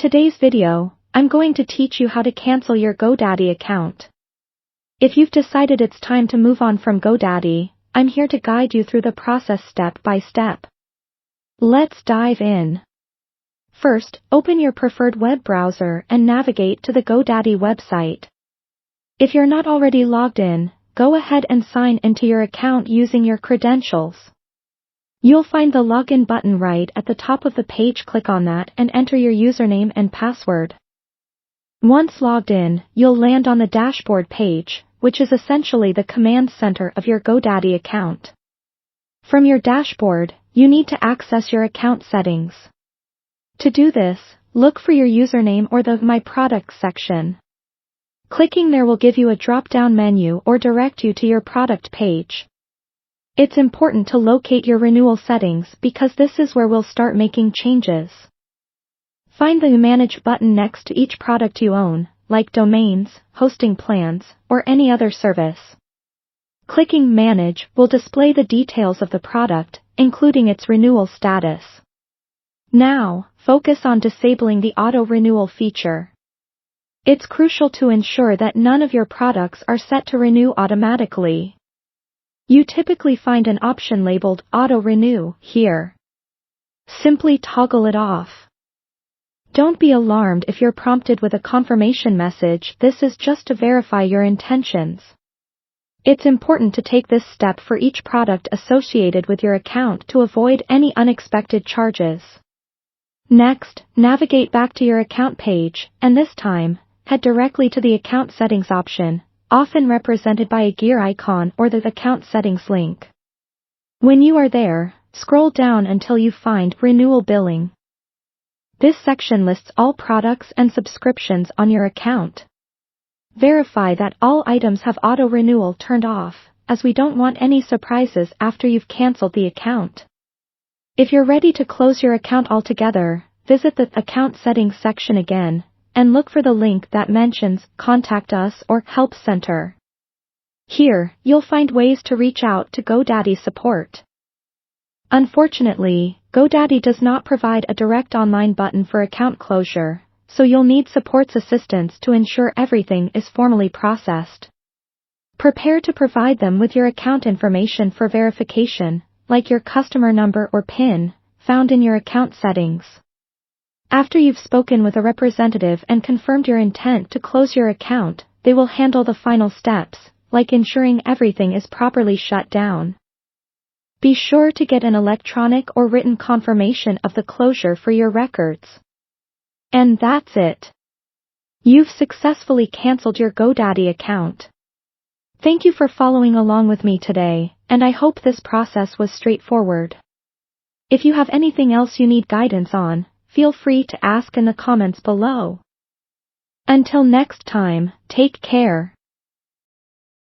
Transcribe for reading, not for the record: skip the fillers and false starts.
today's video, I'm going to teach you how to cancel your Godaddy account. If you've decided it's time to move on from Godaddy, I'm here to guide you through the process step by step. Let's dive in. First, open your preferred web browser and navigate to the Godaddy website. If you're not already logged in, go ahead and sign into your account using your credentials. You'll find the login button right at the top of the page. Click on that and enter your username and password. Once logged in, you'll land on the dashboard page, which is essentially the command center of your Godaddy account. From your dashboard, you need to access your account settings. To do this, look for your username or the My Products section. Clicking there will give you a drop-down menu or direct you to your product page. It's important to locate your renewal settings because this is where we'll start making changes. Find the Manage button next to each product you own, like domains, hosting plans, or any other service. Clicking Manage will display the details of the product, including its renewal status. Now, focus on disabling the auto-renewal feature. It's crucial to ensure that none of your products are set to renew automatically. You typically find an option labeled Auto Renew here. Simply toggle it off. Don't be alarmed if you're prompted with a confirmation message. This is just to verify your intentions. It's important to take this step for each product associated with your account to avoid any unexpected charges. Next, navigate back to your account page, and this time, head directly to the Account Settings option, often represented by a gear icon or the Account Settings link. When you are there, scroll down until you find Renewal Billing. This section lists all products and subscriptions on your account. Verify that all items have auto-renewal turned off, as we don't want any surprises after you've canceled the account. If you're ready to close your account altogether, visit the Account Settings section again, and look for the link that mentions Contact Us or Help Center. Here, you'll find ways to reach out to Godaddy support. Unfortunately, Godaddy does not provide a direct online button for account closure, so you'll need support's assistance to ensure everything is formally processed. Prepare to provide them with your account information for verification, like your customer number or PIN, found in your account settings. After you've spoken with a representative and confirmed your intent to close your account, they will handle the final steps, like ensuring everything is properly shut down. Be sure to get an electronic or written confirmation of the closure for your records. And that's it. You've successfully canceled your Godaddy account. Thank you for following along with me today, and I hope this process was straightforward. If you have anything else you need guidance on, feel free to ask in the comments below. Until next time, take care.